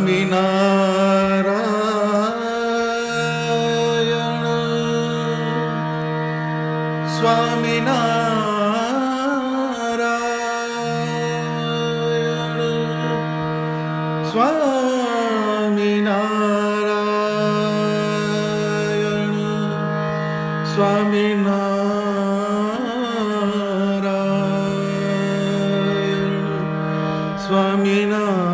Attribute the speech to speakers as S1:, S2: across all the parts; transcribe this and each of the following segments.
S1: સ્વામિનારાયણ સ્વામિનારાયણ સ્વામિનારાયણ સ્વામિનારાયણ સ્વામિનારાયણ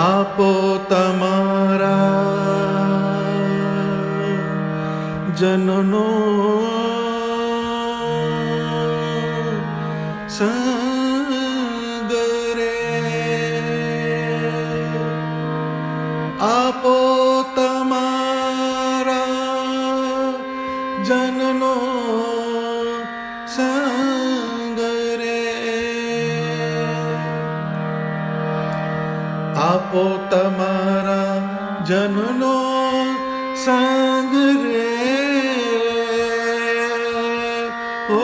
S1: આપો તમારા જનનો સંગ રે આપો તમારા જનનો સંગ રે આપો તમારા જનનો સંગ રે ઓ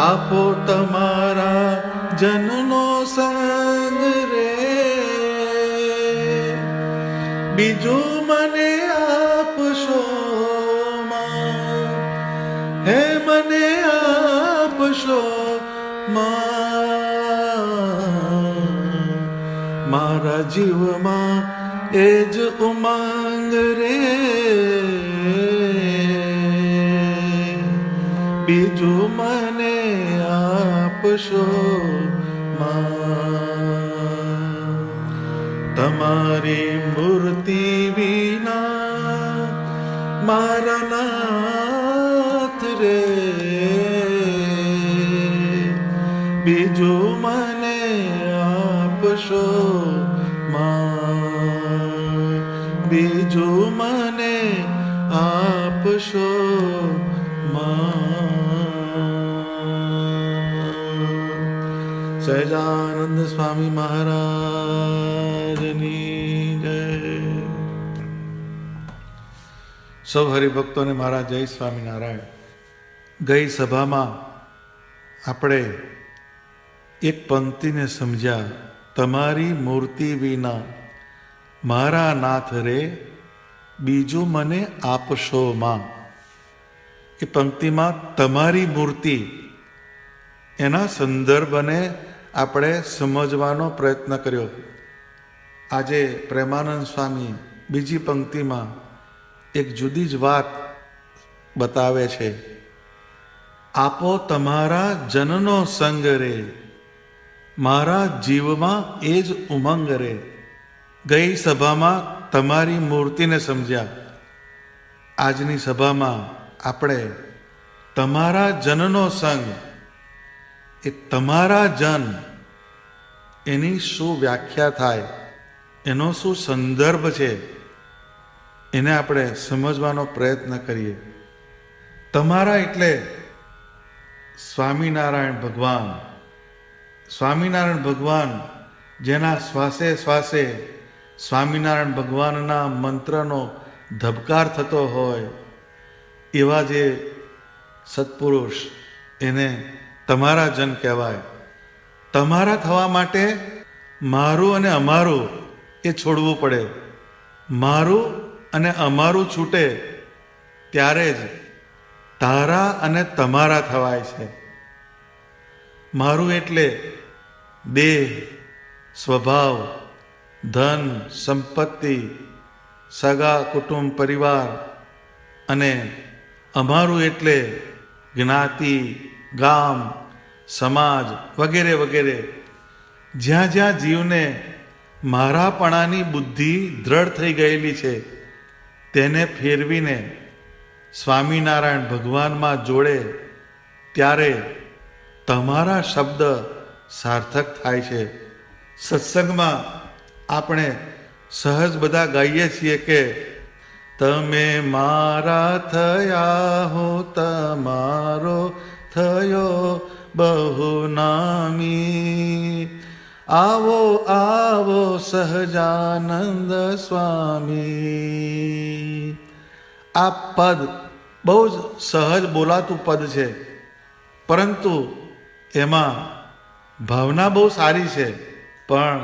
S1: આપો તમારા જનનો સંગ રે બીજું મને આપશો માં હે મને આપશો મારા જીવમાં એ જ ઉમંગ રે બીજું મને આપશો તમારી મૂર્તિ વિના મારા નાથ રે બીજું મને આપશો બીજું મને આપશો સહજાનંદ સ્વામી મહારાજની જય. સૌ હરિભક્તોને મારા જય સ્વામિનારાયણ. ગઈ સભામાં આપણે એક પંક્તિને સમજ્યા, તમારી મૂર્તિ વિના મારા નાથ રે બીજું મને આપશો માં. એ પંક્તિમાં તમારી મૂર્તિ એના સંદર્ભને આપણે સમજવાનો પ્રયત્ન કર્યો. આજે પ્રેમાનંદ સ્વામી બીજી પંક્તિમાં એક જુદી જ વાત બતાવે છે. આપો તમારા જનનો સંગ રે મારા જીવમાં એ જ ઉમંગ રે. ગઈ સભામાં તમારી મૂર્તિને સમજ્યા. આજની સભામાં આપણે તમારા જનનો સંગ, એ તમારા જન એની શું વ્યાખ્યા થાય, એનો શું સંદર્ભ છે, એને આપણે સમજવાનો પ્રયત્ન કરીએ. તમારા એટલે સ્વામિનારાયણ ભગવાન. સ્વામિનારાયણ ભગવાન જેના શ્વાસે શ્વાસે સ્વામિનારાયણ ભગવાનના મંત્રનો ધબકાર થતો હોય એવા જે સત્પુરુષ, એને તમારા જન કહેવાય. તમારા થવા માટે મારું અને અમારું એ છોડવું પડે. મારું અને અમારું છૂટે ત્યારે જ તારા અને તમારા થવાય છે. મારું એટલે દેહ, સ્વભાવ, ધન, સંપત્તિ, સગા કુટુંબ પરિવાર, અને અમારું એટલે જ્ઞાતિ, ગામ, સમાજ વગેરે વગેરે. જ્યાં જ્યાં જીવને મારાપણાની બુદ્ધિ દ્રઢ થઈ ગયેલી છે તેને ફેરવીને સ્વામિનારાયણ ભગવાનમાં જોડે ત્યારે તમારા શબ્દ સાર્થક થાય છે. સત્સંગમાં આપણે સહજ બધા ગાઈએ છીએ કે તમે મારા થયા હો તમારો થયો બહુ નામી. આવો આવો સહજાનંદ સ્વામી. આ પદ બહુ જ સહજ બોલાતું પદ છે, પરંતુ એમાં ભાવના બહુ સારી છે. પણ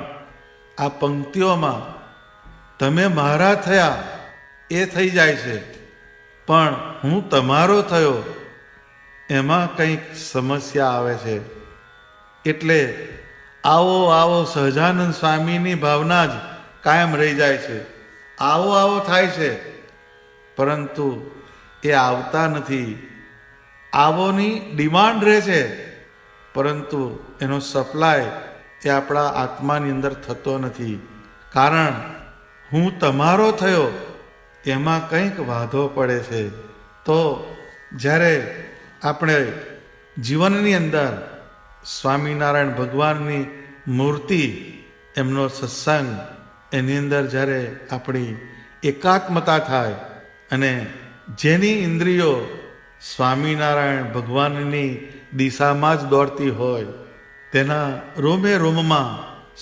S1: આ પંક્તિઓમાં તમે મારા થયા એ થઈ જાય છે, પણ હું તમારો થયો એમાં કંઈક સમસ્યા આવે છે. એટલે આવો આવો સહજાનંદ સ્વામીની ભાવના જ કાયમ રહી જાય છે. આવો આવો થાય છે, પરંતુ એ આવતા નથી. આવોની ડિમાન્ડ રહે છે, પરંતુ એનો સપ્લાય એ આપણા આત્માની અંદર થતો નથી. કારણ હું તમારો થયો એમાં કંઈક વાંધો પડે છે. તો જ્યારે આપણે જીવનની અંદર સ્વામિનારાયણ ભગવાનની મૂર્તિ, એમનો સત્સંગ, એની અંદર જ્યારે આપણી એકાત્મતા થાય અને જેની ઇન્દ્રિયો સ્વામિનારાયણ ભગવાનની દિશામાં જ દોડતી હોય, તેના રોમે રોમમાં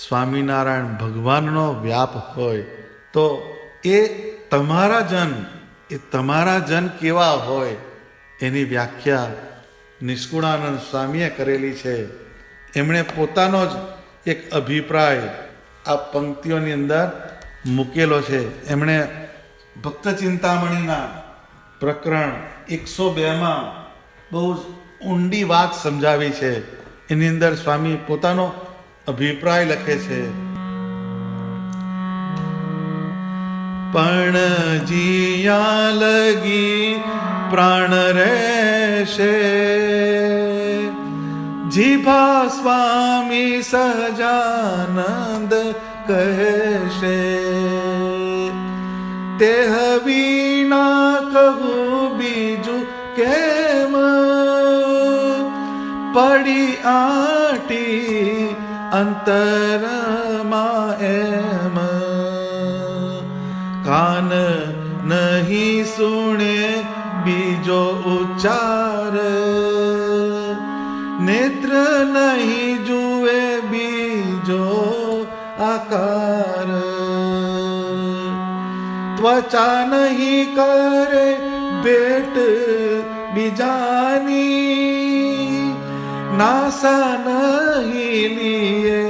S1: સ્વામિનારાયણ ભગવાનનો વ્યાપ હોય, તો એ તમારા જન કેવા હોય એની વ્યાખ્યા નિષ્કુળાનંદ સ્વામીએ કરેલી છે. એમણે પોતાનો જ એક અભિપ્રાય આ પંક્તિઓની અંદર મૂકેલો છે. એમણે ભક્ત ચિંતામણીના પ્રકરણ 102માં બહુ જ ઊંડી વાત સમજાવી છે. એની અંદર સ્વામી પોતાનો અભિપ્રાય લખે છે. પણ જીયા લગી પ્રાણ રહેશે, જીભા સ્વામી સહજાનંદ કહેશે. તેહ વિના કહું બીજું કેમ, પડી આટી અંતરમાં એમ. કાન નહીં સુણે બીજો ઉચ્ચાર, નેત્ર નહીં જુએ બીજો આકાર. ત્વચા નહીં કરે ભેટ બીજાની, નાસા નહીં લીએ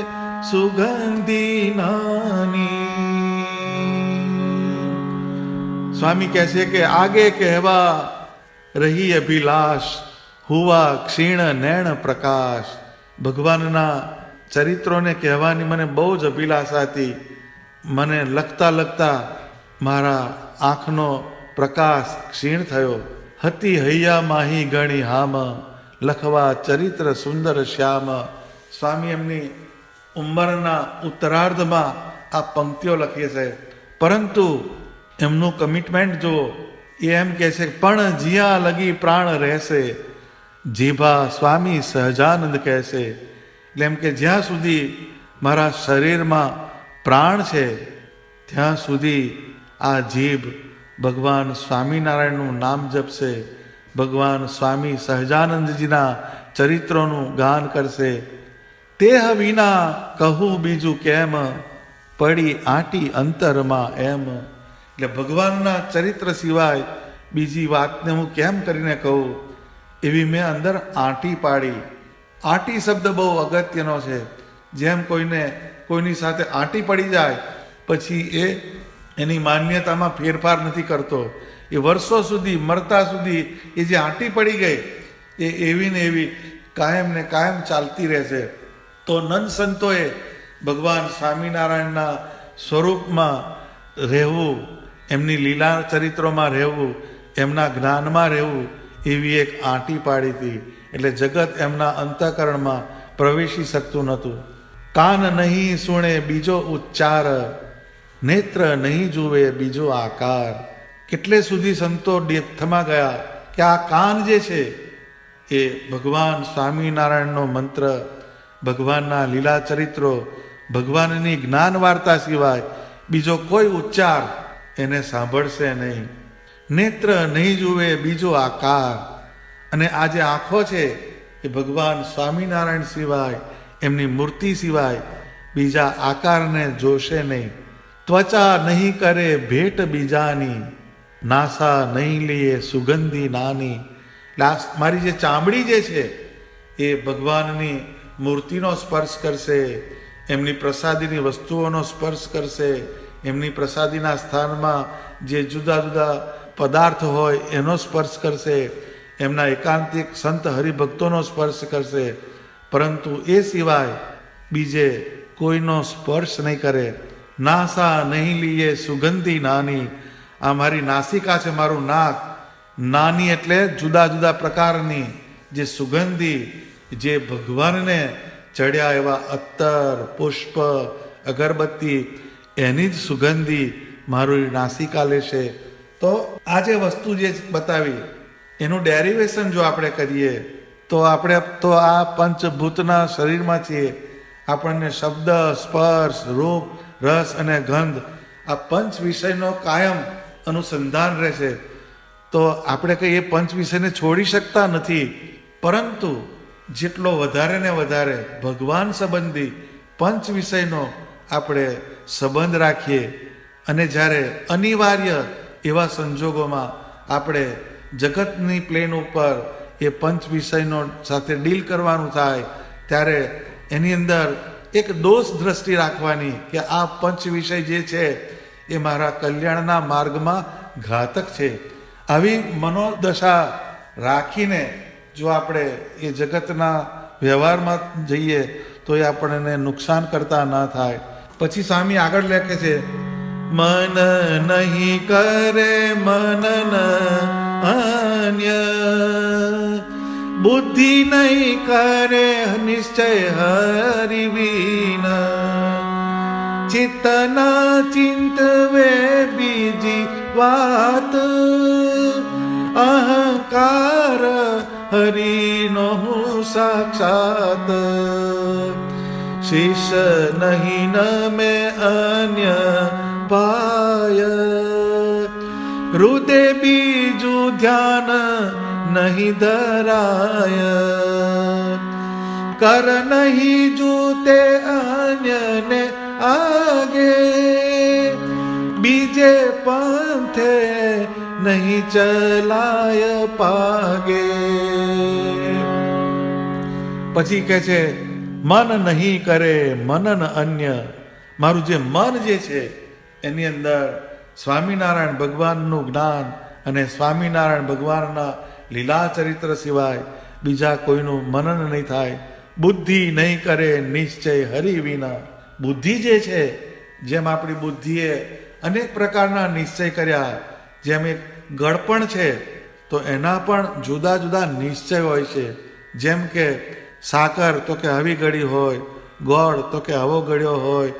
S1: સુગંધી નાની. સ્વામી કહે છે કે આગે કહેવા રહી અભિલાષ, હુવા ક્ષીણ નૈણ પ્રકાશ. ભગવાનના ચરિત્રોને કહેવાની મને બહુ જ અભિલાષા હતી. મને લખતા લખતા મારા આંખનો પ્રકાશ ક્ષીણ થયો. હતી હૈયા માહી ગણી હામ, લખવા ચરિત્ર સુંદર શ્યામ. સ્વામી એમની ઉંમરના ઉત્તરાર્ધમાં આ પંક્તિઓ લખી છે, પરંતુ એમનું કમિટમેન્ટ જો એ એમ કહે છે પણ જ્યાં લગી પ્રાણ રહેશે, જીભા સ્વામી સહજાનંદ કહેશે. એટલે એમ કે જ્યાં સુધી મારા શરીરમાં પ્રાણ છે ત્યાં સુધી આ જીભ ભગવાન સ્વામિનારાયણનું નામ જપશે, ભગવાન સ્વામી સહજાનંદજીના ચરિત્રોનું ગાન કરશે. તેહ વિના કહું બીજું કેમ, પડી આંટી અંતરમાં એમ. એટલે ભગવાનના ચરિત્ર સિવાય બીજી વાતને હું કેમ કરીને કહું, એવી મેં અંદર આંટી પાડી. આંટી શબ્દ બહુ અગત્યનો છે. જેમ કોઈની સાથે આંટી પડી જાય પછી એ એની માન્યતામાં ફેરફાર નથી કરતો. એ વર્ષો સુધી, મરતા સુધી એ જે આંટી પડી ગઈ એ એવી ને એવી કાયમ ને કાયમ ચાલતી રહેશે. તો નંદ સંતોએ ભગવાન સ્વામિનારાયણના સ્વરૂપમાં રહેવું, એમની લીલા ચરિત્રોમાં રહેવું, એમના જ્ઞાનમાં રહેવું, એવી એક આંટી પાડી હતી. એટલે જગત એમના અંતઃકરણમાં પ્રવેશી શકતું નહોતું. કાન નહીં સુણે બીજો ઉચ્ચાર, નેત્ર નહીં જુએ બીજો આકાર. કેટલે સુધી સંતો ડેપ્થમાં ગયા કે આ કાન જે છે એ ભગવાન સ્વામિનારાયણનો મંત્ર, ભગવાનના લીલા ચરિત્રો, ભગવાનની જ્ઞાન વાર્તા સિવાય બીજો કોઈ ઉચ્ચાર એને સાંભળશે નહીં. નેત્ર નહીં જુએ બીજો આકાર. અને આ જે આંખો છે એ ભગવાન સ્વામિનારાયણ સિવાય, એમની મૂર્તિ સિવાય બીજા આકારને જોશે નહીં. ત્વચા નહીં કરે ભેટ બીજાની, નાસા નહીં લઈએ સુગંધી નાની. મારી જે ચામડી જે છે એ ભગવાનની મૂર્તિનો સ્પર્શ કરશે, એમની પ્રસાદીની વસ્તુઓનો સ્પર્શ કરશે, એમની પ્રસાદીના સ્થાનમાં જે જુદા જુદા પદાર્થ હોય એનો સ્પર્શ કરશે, એમના એકાંતિક સંત હરિભક્તોનો સ્પર્શ કરશે, પરંતુ એ સિવાય બીજે કોઈનો સ્પર્શ નહીં કરે. નાસા નહીં લીએ સુગંધી નાની. આ મારી નાસિકા છે, મારું નાક. નાની એટલે જુદા જુદા પ્રકારની જે સુગંધી, જે ભગવાનને ચડ્યા એવા અત્તર, પુષ્પ, અગરબત્તી, એની જ સુગંધી મારું નાસિકા લેશે. તો આ જે વસ્તુ જે બતાવી એનું ડેરિવેશન જો આપણે કરીએ તો આપણે તો આ પંચભૂતના શરીરમાં છીએ. આપણને શબ્દ, સ્પર્શ, રૂપ, રસ અને ગંધ, આ પંચ વિષયનો કાયમ અનુસંધાન રહેશે. તો આપણે કંઈ એ પંચ વિષયને છોડી શકતા નથી, પરંતુ જેટલો વધારે ને વધારે ભગવાન સંબંધી પંચ વિષયનો આપણે સંબંધ રાખીએ, અને જ્યારે અનિવાર્ય એવા સંજોગોમાં આપણે જગતની પ્લેન ઉપર એ પંચ વિષયનો સાથે ડીલ કરવાનું થાય, ત્યારે એની અંદર એક દોષ દ્રષ્ટિ રાખવાની કે આ પંચ વિષય જે છે એ મારા કલ્યાણના માર્ગમાં ઘાતક છે. આવી મનોદશા રાખીને જો આપણે એ જગતના વ્યવહારમાં જઈએ તો એ આપણને નુકસાન કરતા ન થાય. પછી સ્વામી આગળ લખે છે, મન નહીં કરે મનન અન્ય, બુદ્ધિ નહીં કરે નિશ્ચય હરિ વિના, ચિત્તના ચિંતવે બીજી વાત, અહંકાર હરિનો હું સાક્ષાત. શીશ નહીં નમે અન્ય પાય, હૃદય બીજું ધ્યાન નહીં ધરાય, કર નહીં જૂતે અન્યને આગે, બીજે પંથે નહીં ચલાય પાગે. પછી કહે છે, મન નહીં કરે મનન અન્ય. મારું જે મન જે છે એની અંદર સ્વામિનારાયણ ભગવાનનું જ્ઞાન અને સ્વામિનારાયણ ભગવાનના લીલા ચરિત્ર સિવાય બીજા કોઈનું મનન નહીં થાય. બુદ્ધિ નહીં કરે નિશ્ચય હરિ વિના. બુદ્ધિ જે છે, જેમ આપણી બુદ્ધિએ અનેક પ્રકારના નિશ્ચય કર્યા, જેમ એક ગળપણ છે તો એના પણ જુદા જુદા નિશ્ચય હોય છે. જેમ કે સાકર તો કે આવી ગળી હોય, ગોળ તો કે આવો ગળ્યો હોય,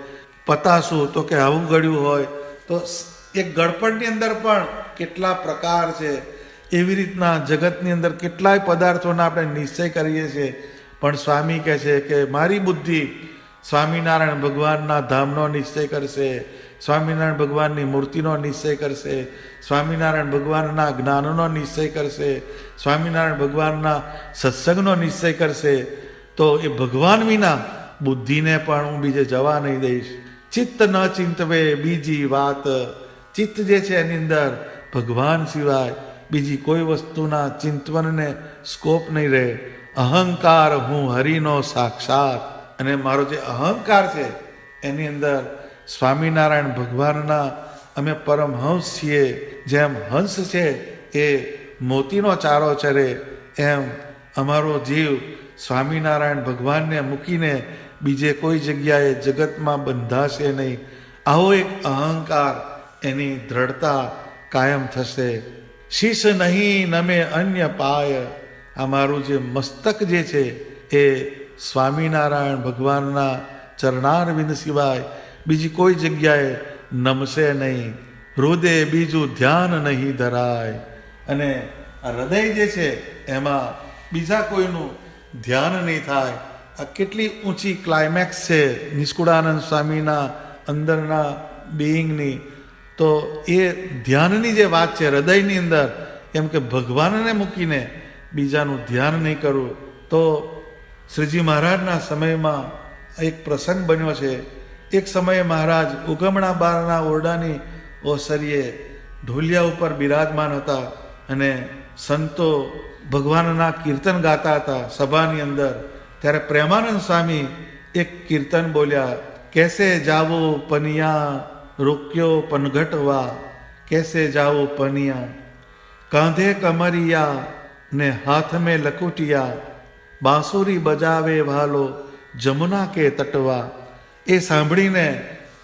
S1: પતાસું તો કે આવું ગળ્યું હોય. તો એક ગળપણની અંદર પણ કેટલા પ્રકાર છે. એવી રીતના જગતની અંદર કેટલાય પદાર્થોના આપણે નિશ્ચય કરીએ છીએ. પણ સ્વામી કહે છે કે મારી બુદ્ધિ સ્વામિનારાયણ ભગવાનના ધામનો નિશ્ચય કરશે, સ્વામિનારાયણ ભગવાનની મૂર્તિનો નિશ્ચય કરશે, સ્વામિનારાયણ ભગવાનના જ્ઞાનનો નિશ્ચય કરશે, સ્વામિનારાયણ ભગવાનના સત્સંગનો નિશ્ચય કરશે. તો એ ભગવાન વિના બુદ્ધિને પણ હું બીજે જવા નહીં દઈશ. ચિત્ત ન ચિંતવે બીજી વાત. ચિત્ત જે છે એની અંદર ભગવાન સિવાય બીજી કોઈ વસ્તુના ચિંતવનને સ્કોપ નહીં રહે. અહંકાર હું હરિનો સાક્ષાત. અને મારો જે અહંકાર છે એની અંદર સ્વામિનારાયણ ભગવાનના અમે પરમહંસ છીએ. જેમ હંસ છે એ મોતીનો ચારો ચરે, એમ અમારો જીવ સ્વામિનારાયણ ભગવાનને મૂકીને બીજે કોઈ જગ્યાએ જગતમાં બંધાશે નહીં. આવો એક અહંકાર, એની દ્રઢતા કાયમ થશે. શીશ નહીં નમે અન્ય પાય. આ મારું જે મસ્તક જે છે એ સ્વામિનારાયણ ભગવાનના ચરણારવિંદ સિવાય બીજી કોઈ જગ્યાએ નમશે નહીં. હૃદય બીજું ધ્યાન નહીં ધરાય. અને આ હૃદય જે છે એમાં બીજા કોઈનું ધ્યાન નહીં થાય. આ કેટલી ઊંચી ક્લાઇમેક્સ છે નિષ્કુળાનંદ સ્વામીના અંદરના બિઈંગની. તો એ ધ્યાનની જે વાત છે હૃદયની અંદર, એમ કે ભગવાનને મૂકીને બીજાનું ધ્યાન નહીં કરવું. તો શ્રીજી મહારાજના સમયમાં એક પ્રસંગ બન્યો છે. એક સમયે મહારાજ ઉગમણા બારના ઓરડાની ઓસરીએ ઢોલિયા ઉપર બિરાજમાન હતા અને સંતો ભગવાનના કીર્તન ગાતા હતા સભાની અંદર. ત્યારે પ્રેમાનંદ સ્વામી એક કીર્તન બોલ્યા, કેસે જાવો પનિયા રોક્યો પનઘટવા, કેસે જાવો પનિયા, કાંધે કમરિયા ને હાથ મેં લકુટિયા, બાંસુરી બજાવે ભાલો જમુના કે તટવા. એ સાંભળીને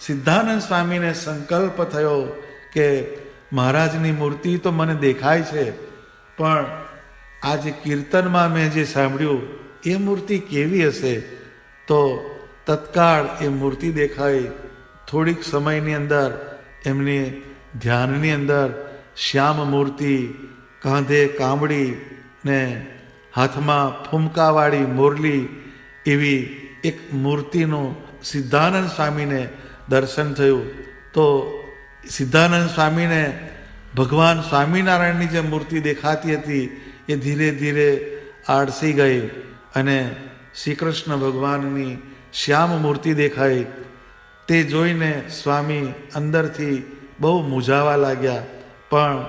S1: સિદ્ધાનંદ સ્વામીને સંકલ્પ થયો કે મહારાજની મૂર્તિ તો મને દેખાય છે, પણ આ જે કીર્તનમાં મેં જે સાંભળ્યું એ મૂર્તિ કેવી હશે? તો તત્કાળ એ મૂર્તિ દેખાઈ. થોડીક સમયની અંદર એમની ધ્યાનની અંદર શ્યામ મૂર્તિ, કાંધે કામડી ને હાથમાં ફૂમકાવાળી મોરલી એવી એક મૂર્તિનું સિદ્ધાનંદ સ્વામીને દર્શન થયું. તો સિદ્ધાનંદ સ્વામીને ભગવાન સ્વામિનારાયણની જે મૂર્તિ દેખાતી હતી એ ધીરે ધીરે આળસી ગઈ અને શ્રી કૃષ્ણ ભગવાનની શ્યામ મૂર્તિ દેખાઈ. તે જોઈને સ્વામી અંદરથી બહુ મૂંઝાવા લાગ્યા, પણ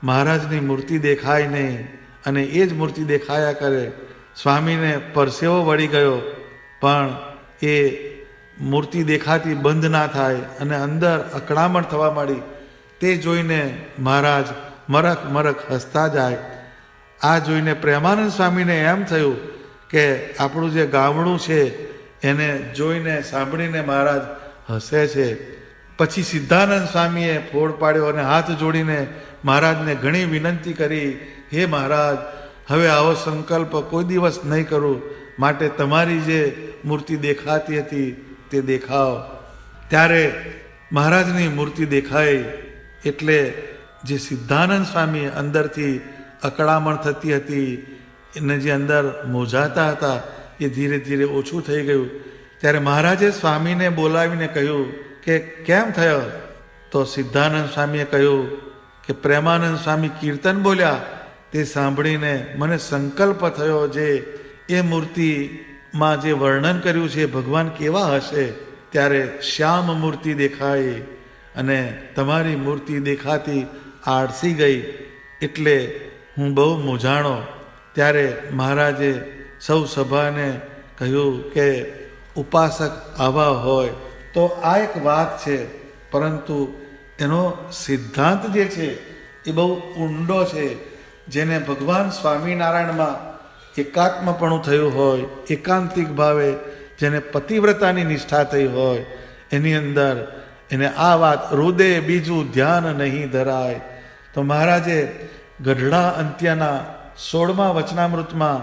S1: મહારાજની મૂર્તિ દેખાય નહીં અને એ જ મૂર્તિ દેખાયા કરે. સ્વામીને પરસેવો વળી ગયો, પણ એ મૂર્તિ દેખાતી બંધ ના થાય અને અંદર અકળામણ થવા માંડી. તે જોઈને મહારાજ મરક મરક હસતા જાય. આ જોઈને પ્રેમાનંદ સ્વામીને એમ થયું કે આપણું જે ગામડું છે એને જોઈને સાંભળીને મહારાજ હસે છે. પછી સિદ્ધાનંદ સ્વામીએ ફોડ પાડ્યો અને હાથ જોડીને મહારાજને ઘણી વિનંતી કરી, હે મહારાજ, હવે આવો સંકલ્પ કોઈ દિવસ નહીં કરું, માટે તમારી જે મૂર્તિ દેખાતી હતી તે દેખાઓ. ત્યારે મહારાજની મૂર્તિ દેખાઈ એટલે જે સિદ્ધાનંદ સ્વામી અંદરથી અકળામણ થતી હતી એને જે અંદર મોજાતા હતા એ ધીરે ધીરે ઓછું થઈ ગયું. ત્યારે મહારાજે સ્વામીને બોલાવીને કહ્યું કે કેમ થયો? તો સિદ્ધાનંદ સ્વામીએ કહ્યું કે પ્રેમાનંદ સ્વામી કીર્તન બોલ્યા તે સાંભળીને મને સંકલ્પ થયો, જે એ મૂર્તિમાં જે વર્ણન કર્યું છે ભગવાન કેવા હશે. ત્યારે શ્યામ મૂર્તિ દેખાઈ અને તમારી મૂર્તિ દેખાતી આળસી ગઈ, એટલે હું બહુ મૂંઝાણો. ત્યારે મહારાજે સૌ સભાને કહ્યું કે ઉપાસક આવા હોય તો આ એક વાત છે, પરંતુ એનો સિદ્ધાંત જે છે એ બહુ ઊંડો છે. જેને ભગવાન સ્વામિનારાયણમાં એકાત્મપણું થયું હોય, એકાંતિક ભાવે જેને પતિવ્રતાની નિષ્ઠા થઈ હોય, એની અંદર એને આ વાત હૃદય બીજું ધ્યાન નહીં ધરાય. તો મહારાજે ગઢડા અંત્યના 16મા વચનામૃતમાં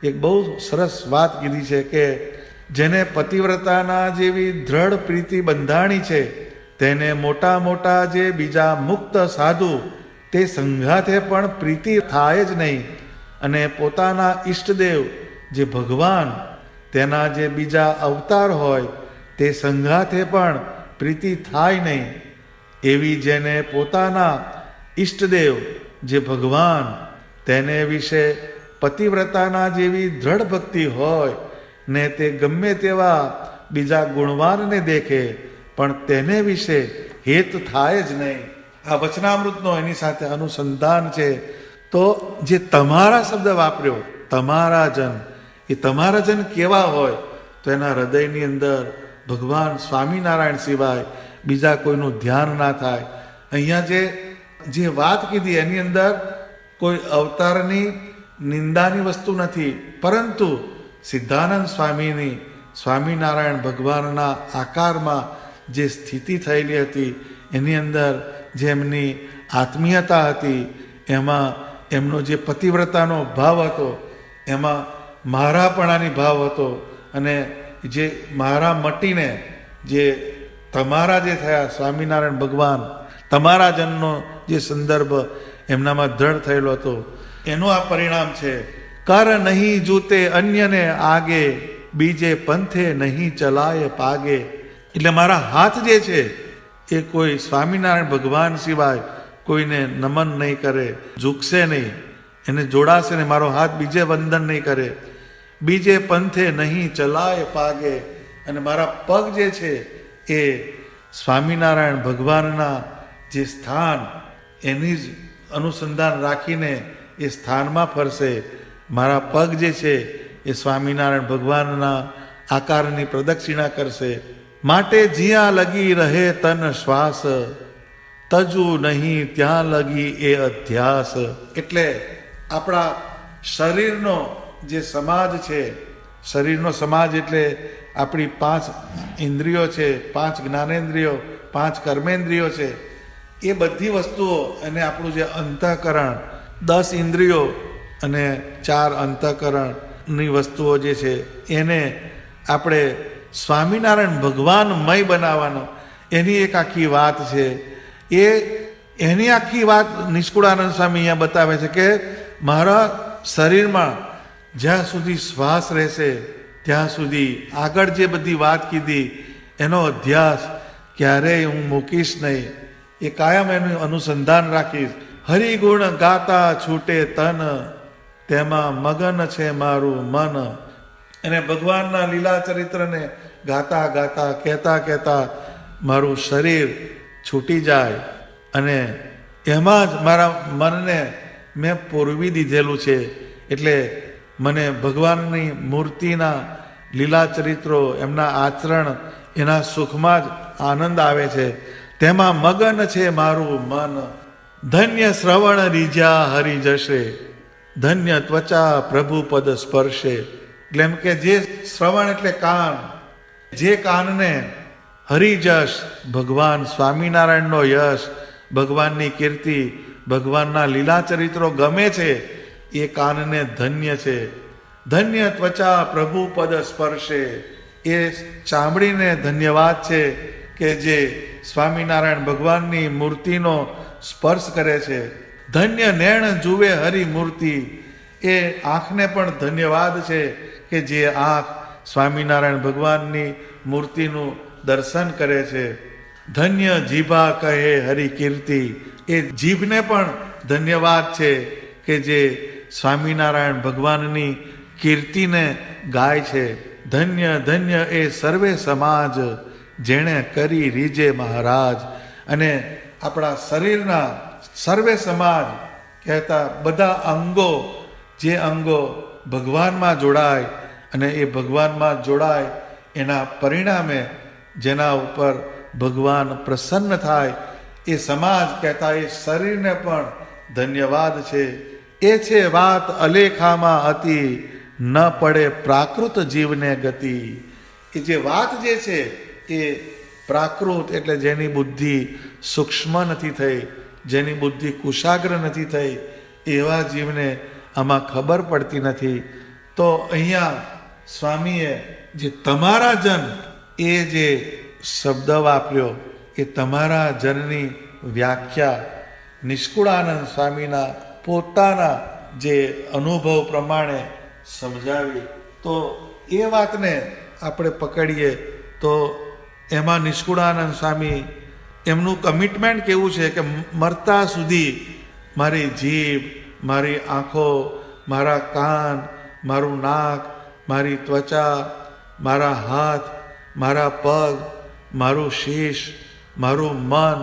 S1: એક બહુ સરસ વાત કીધી છે કે જેને પતિવ્રતાના જેવી દ્રઢ પ્રીતિ બંધાણી છે તેને મોટા મોટા જે બીજા મુક્ત સાધુ તે સંઘાથે પણ પ્રીતિ થાય જ નહીં, અને પોતાના ઈષ્ટદેવ જે ભગવાન તેના જે બીજા અવતાર હોય તે સંઘાથે પણ પ્રીતિ થાય નહીં. એવી જેને પોતાના ઈષ્ટદેવ જે ભગવાન તેને વિશે પતિવ્રતાના જેવી દ્રઢ ભક્તિ હોય ને તે ગમે તેવા બીજા ગુણવાનને દેખે પણ તેને વિશે હેત થાય જ નહીં. આ વચનામૃતનો એની સાથે અનુસંધાન છે. તો જે તમારા શબ્દ વાપર્યો, તમારા જન, એ તમારા જન કેવા હોય? તો એના હૃદયની અંદર ભગવાન સ્વામિનારાયણ સિવાય બીજા કોઈનું ધ્યાન ના થાય. અહીંયા જે વાત કીધી એની અંદર કોઈ અવતારની નિંદાની વસ્તુ નથી, પરંતુ સિદ્ધાનંદ સ્વામીની સ્વામિનારાયણ ભગવાનના આકારમાં જે સ્થિતિ થયેલી હતી એની અંદર જે એમની આત્મીયતા હતી, એમાં એમનો જે પતિવ્રતાનો ભાવ હતો, એમાં મારાપણાની ભાવ હતો, અને જે મારા મટીને જે તમારા જે થયા સ્વામિનારાયણ ભગવાન, તમારા જનનો જે સંદર્ભ એમનામાં દ્રઢ થયેલો હતો, એનું આ પરિણામ છે. કર નહીં જૂતે અન્યને આગે, બીજે પંથે નહીં ચલાય પાગે. એટલે મારા હાથ જે છે એ કોઈ સ્વામિનારાયણ ભગવાન સિવાય કોઈને નમન નહીં કરે, ઝૂકશે નહીં, એને જોડાશે નહીં, મારો હાથ બીજે વંદન નહીં કરે. બીજે પંથે નહીં ચલાય પાગે, અને મારા પગ જે છે એ સ્વામિનારાયણ ભગવાનના જે સ્થાન એની જ અનુસંધાન રાખીને એ સ્થાનમાં ફરશે. મારા પગ જે છે એ સ્વામિનારાયણ ભગવાનના આકારની પ્રદક્ષિણા કરશે. માટે જ્યાં લગી રહે તન શ્વાસ, તજુ નહીં ત્યાં લગી એ અધ્યાસ. એટલે આપણા શરીરનો જે સમાજ છે, શરીરનો સમાજ એટલે આપણી 5 ઇન્દ્રિયો છે, 5 જ્ઞાનેન્દ્રિયો, 5 કર્મેન્દ્રિયો છે, એ બધી વસ્તુઓ અને આપણું જે અંતઃકરણ 10 ઇન્દ્રિયો અને 4 અંતઃકરણની વસ્તુઓ જે છે એને આપણે સ્વામિનારાયણ ભગવાનમય બનાવવાનો, એની એક આખી વાત છે. એની આખી વાત નિષ્કુળાનંદ સ્વામી અહીંયા બતાવે છે કે મારા શરીરમાં જ્યાં સુધી શ્વાસ રહેશે ત્યાં સુધી આગળ જે બધી વાત કીધી એનો અધ્યાસ ક્યારેય હું મૂકીશ નહીં. એ કાયમ એનું અનુસંધાન રાખીશ. હરિગુણ ગાતા છૂટે તન, તેમાં મગન છે મારું મન. અને ભગવાનના લીલા ચરિત્રને ગાતા ગાતા કહેતા કહેતા મારું શરીર છૂટી જાય અને એમાં જ મારા મનને મેં પૂરવી દીધેલું છે. એટલે મને ભગવાનની મૂર્તિના લીલા ચરિત્રો, એમના આચરણ, એના સુખમાં જ આનંદ આવે છે. તેમાં મગન છે મારું મન. ધન્ય શ્રવણ રીજ્યા હરિ જશે, ધન્ય ત્વચા પ્રભુ પદ સ્પર્શે. એટલે એમ કે જે શ્રવણ એટલે કાન, જે કાનને હરિજશ, ભગવાન સ્વામિનારાયણનો યશ, ભગવાનની કીર્તિ, ભગવાનના લીલા ચરિત્રો ગમે છે, એ કાનને ધન્ય છે. ધન્ય ત્વચા પ્રભુ પદ સ્પર્શે. એ ચામડીને ધન્યવાદ છે કે જે સ્વામિનારાયણ ભગવાનની મૂર્તિનો સ્પર્શ કરે છે. ધન્ય નેણ જુએ હરિ મૂર્તિ. એ આંખને પણ ધન્યવાદ છે કે જે આંખ સ્વામિનારાયણ ભગવાનની મૂર્તિનું દર્શન કરે છે. ધન્ય જીભા કહે હરિ કીર્તિ. એ જીભને પણ ધન્યવાદ છે કે જે સ્વામિનારાયણ ભગવાનની કીર્તિને ગાય છે. ધન્ય ધન્ય એ સર્વે સમાજ, જેણે કરી રીજે મહારાજ. અને આપણા શરીરના સર્વે સમાજ કહેતા બધા અંગો, જે અંગો ભગવાનમાં જોડાય અને એ ભગવાનમાં જોડાય એના પરિણામે જેના ઉપર ભગવાન પ્રસન્ન થાય, એ સમાજ કહેતા એ શરીરને પણ ધન્યવાદ છે. એ છે વાત અલેખામાં હતી, ન પડે પ્રાકૃત જીવને ગતિ. એ જે વાત જે છે એ પ્રાકૃત એટલે જેની બુદ્ધિ સૂક્ષ્મ નથી થઈ, જેની બુદ્ધિ કુશાગ્ર નથી થઈ, એવા જીવને આમાં ખબર પડતી નથી. તો અહીંયા સ્વામીએ જે તમારા જન એ જે શબ્દ વાપર્યો, એ તમારા જનની વ્યાખ્યા નિષ્કુળાનંદ સ્વામીના પોતાના જે અનુભવ પ્રમાણે સમજાવી. તો એ વાતને આપણે પકડીએ તો એમાં નિષ્કુળાનંદ સ્વામી એમનું કમિટમેન્ટ કેવું છે કે મરતા સુધી મારી જીભ, મારી આંખો, મારા કાન, મારું નાક, મારી ત્વચા, મારા હાથ, મારા પગ, મારું શીશ, મારું મન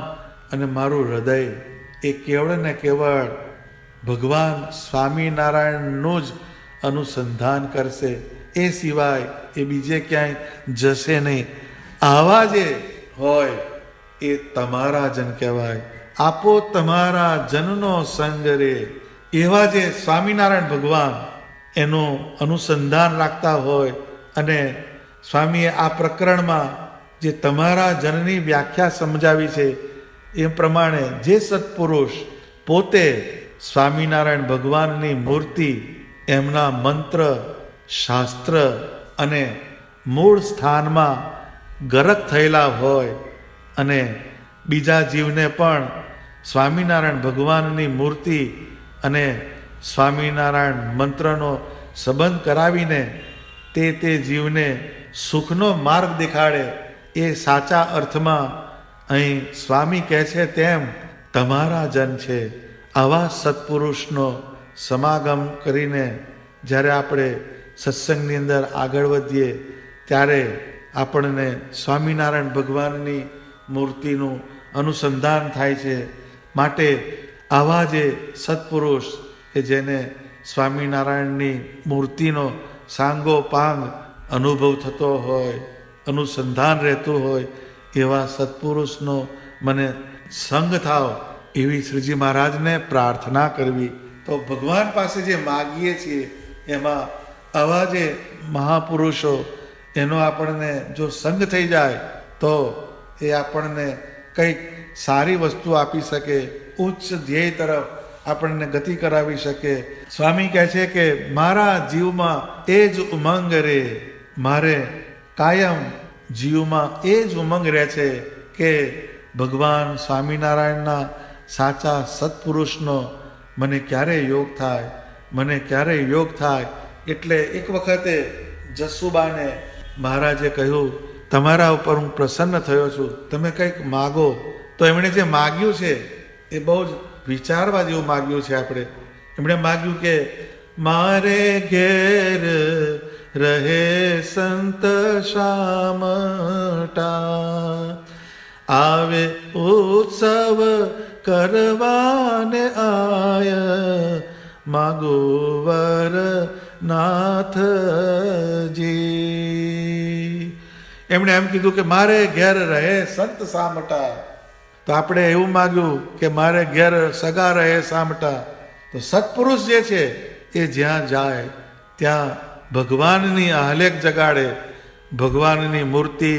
S1: અને મારું હૃદય એ કેવળ ને કેવળ ભગવાન સ્વામિનારાયણનું જ અનુસંધાન કરશે. એ સિવાય એ બીજે ક્યાંય જશે નહીં. આવા જે હોય એ તમારા જન કહેવાય. આપો તમારા જનનો સંગ રે. એવા જે સ્વામિનારાયણ ભગવાન એનું અનુસંધાન રાખતા હોય અને સ્વામીએ આ પ્રકરણમાં જે તમારા જનની વ્યાખ્યા સમજાવી છે એ પ્રમાણે જે સત્પુરુષ પોતે સ્વામિનારાયણ ભગવાનની મૂર્તિ, એમના મંત્ર, શાસ્ત્ર અને મૂળ સ્થાનમાં ગરક થયેલા હોય અને બીજા જીવને પણ સ્વામિનારાયણ ભગવાનની મૂર્તિ અને સ્વામિનારાયણ મંત્રનો સંબંધ કરાવીને તે જીવને સુખનો માર્ગ દેખાડે, એ સાચા અર્થમાં અહીં સ્વામી કહે છે તેમ તમારા જન છે. આવા સત્પુરુષનો સમાગમ કરીને જ્યારે આપણે સત્સંગની અંદર આગળ વધીએ ત્યારે આપણને સ્વામિનારાયણ ભગવાનની મૂર્તિનું અનુસંધાન થાય છે. માટે આવા જે સત્પુરુષ કે જેને સ્વામિનારાયણની મૂર્તિનો સાંગોપાંગ અનુભવ થતો હોય, અનુસંધાન રહેતું હોય, એવા સત્પુરુષનો મને સંગ થાવ, એવી શ્રીજી મહારાજને પ્રાર્થના કરવી. તો ભગવાન પાસે જે માગીએ છીએ એમાં આવા જે મહાપુરુષો એનો આપણને જો સંગ થઈ જાય તો એ આપણને કંઈક સારી વસ્તુ આપી શકે, ઉચ્ચ ધ્યેય તરફ આપણને ગતિ કરાવી શકે. સ્વામી કહે છે કે મારા જીવમાં એ જ ઉમંગ રે, મારે કાયમ જીવમાં એ જ ઉમંગ રહે છે કે ભગવાન સ્વામિનારાયણના સાચા સત્પુરુષનો મને ક્યારે યોગ થાય, મને ક્યારે યોગ થાય. એટલે એક વખતે જસુબાને મહારાજે કહ્યું, તમારા ઉપર હું પ્રસન્ન થયો છું, તમે કંઈક માગો. તો એમણે જે માગ્યું છે એ બહુ જ વિચારવા જેવું માગ્યું છે. એમણે માગ્યું કે મારે ઘેર રહે સંત શામટા, આવે ઉત્સવ કરવાને આય, માગો વર નાથજી. એમણે એમ કીધું કે મારે ઘેર રહે સંત સામટા. તો આપણે એવું માગ્યું કે મારે ઘેર સગા રહે સામટા. તો સત્પુરુષ જે છે એ જ્યાં જાય ત્યાં ભગવાનની આહલેખ જગાડે, ભગવાનની મૂર્તિ,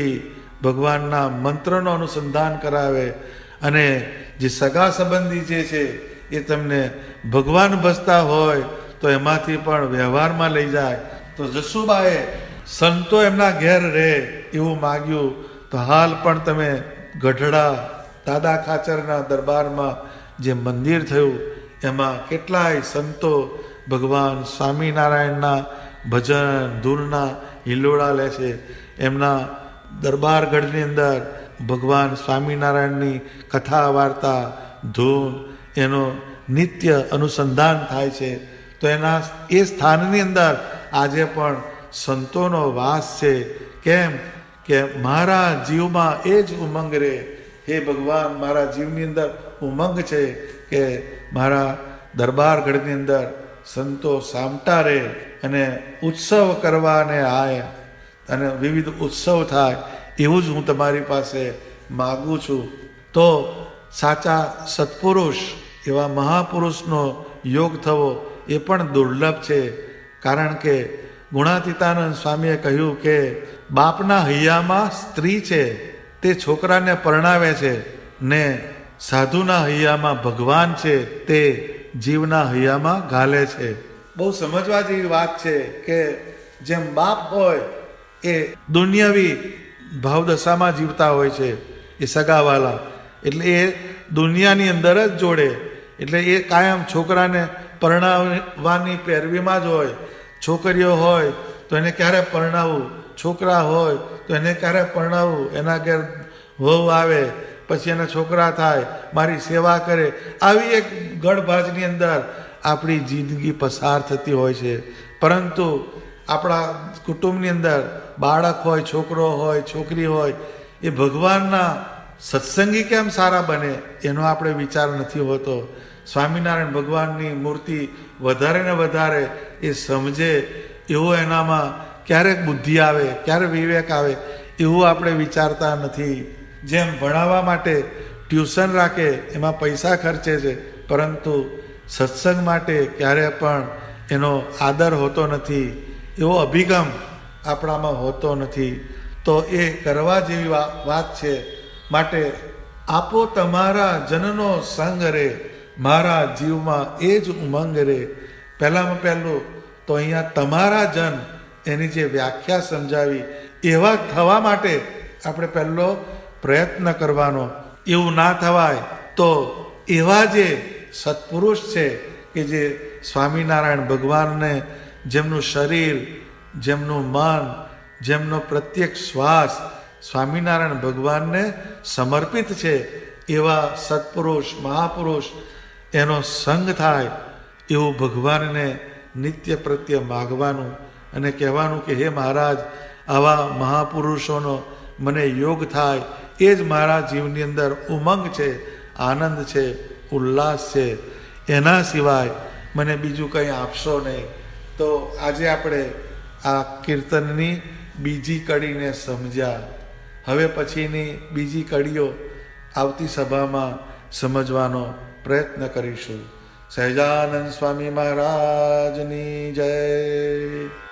S1: ભગવાનના મંત્રનો અનુસંધાન કરાવે. અને જે સગા સંબંધી જે છે એ તમને ભગવાન ભજતા હોય તો એમાંથી પણ વ્યવહારમાં લઈ જાય. તો જસુબાએ સંતો એમના ઘેર રહે એવું માગ્યું. તો હાલ પણ તમે ગઢડા દાદા ખાચરના દરબારમાં જે મંદિર થયું એમાં કેટલાય સંતો ભગવાન સ્વામિનારાયણના ભજન ધૂનના હિલોળા લે છે. એમના દરબારગઢની અંદર ભગવાન સ્વામિનારાયણની કથા વાર્તા ધૂન એનો નિત્ય અનુસંધાન થાય છે. તો એના એ સ્થાનની અંદર આજે પણ સંતોનો વાસ છે. કેમ કે મારા જીવમાં એ જ ઉમંગ રહે. હે ભગવાન, મારા જીવની અંદર ઉમંગ છે કે મારા દરબારગઢની અંદર સંતો સામટા રહે અને ઉત્સવ કરવાને આય અને વિવિધ ઉત્સવ થાય, એવું જ હું તમારી પાસે માગું છું. તો સાચા સત્પુરુષ એવા મહાપુરુષનો યોગ થવો એ પણ દુર્લભ છે. કારણ કે ગુણાતીતાનંદ સ્વામીએ કહ્યું કે બાપના હૈયામાં સ્ત્રી છે તે છોકરાને પરણાવે છે, ને સાધુના હૈયામાં ભગવાન છે તે જીવના હૈયામાં ઘાલે છે. બહુ સમજવા જેવી વાત છે કે જેમ બાપ હોય એ દુનિયાવી ભાવદશામાં જીવતા હોય છે, એ સગાવાલા, એટલે એ દુનિયાની અંદર જ જોડે. એટલે એ કાયમ છોકરાને પરણાવવાની પેરવીમાં જ હોય. છોકરીઓ હોય તો એને ક્યારે પરણાવવું, છોકરા હોય તો એને ક્યારે પરણાવવું. એના ઘેર વહુ આવે પછી એના છોકરા થાય, મારી સેવા કરે. આવી એક ગળભાજની અંદર આપણી જિંદગી પસાર થતી હોય છે. પરંતુ આપણા કુટુંબની અંદર બાળક હોય, છોકરો હોય, છોકરી હોય, એ ભગવાનના સત્સંગી કેમ સારા બને એનો આપણે વિચાર નથી હોતો. સ્વામિનારાયણ ભગવાનની મૂર્તિ વધારે ને વધારે એ સમજે એવો એનામાં ક્યારેક બુદ્ધિ આવે, ક્યારે વિવેક આવે એવું આપણે વિચારતા નથી. જેમ ભણાવવા માટે ટ્યુશન રાખે એમાં પૈસા ખર્ચે છે, પરંતુ સત્સંગ માટે ક્યારે પણ એનો આદર હોતો નથી, એવો અભિગમ આપણામાં હોતો નથી. તો એ કરવા જેવી વાત છે. માટે આપો તમારા જનનો સંગ રે, મારા જીવમાં એ જ ઉમંગ રે. પહેલામાં પહેલું તો અહીંયા તમારા જન એની જે વ્યાખ્યા સમજાવી, એવા થવા માટે આપણે પહેલો પ્રયત્ન કરવાનો. એવું ના થવાય તો એવા જે સત્પુરુષ છે કે જે સ્વામિનારાયણ ભગવાનને જેમનું શરીર, જેમનું મન, જેમનો પ્રત્યેક શ્વાસ સ્વામિનારાયણ ભગવાનને સમર્પિત છે, એવા સત્પુરુષ મહાપુરુષ એનો સંગ થાય એવું ભગવાનને નિત્ય પ્રત્યે માગવાનું અને કહેવાનું કે હે મહારાજ, આવા મહાપુરુષોનો મને યોગ થાય, એ જ મારા જીવની અંદર ઉમંગ છે, આનંદ છે, ઉલ્લાસ છે. એના સિવાય મને બીજું કંઈ આપશો નહીં. તો આજે આપણે આ કીર્તનની બીજી કડીને સમજ્યા. હવે પછીની બીજી કડીઓ આવતી સભામાં સમજવાનો પ્રયત્ન કરીશું. સહજાનંદ સ્વામી મહારાજની જય.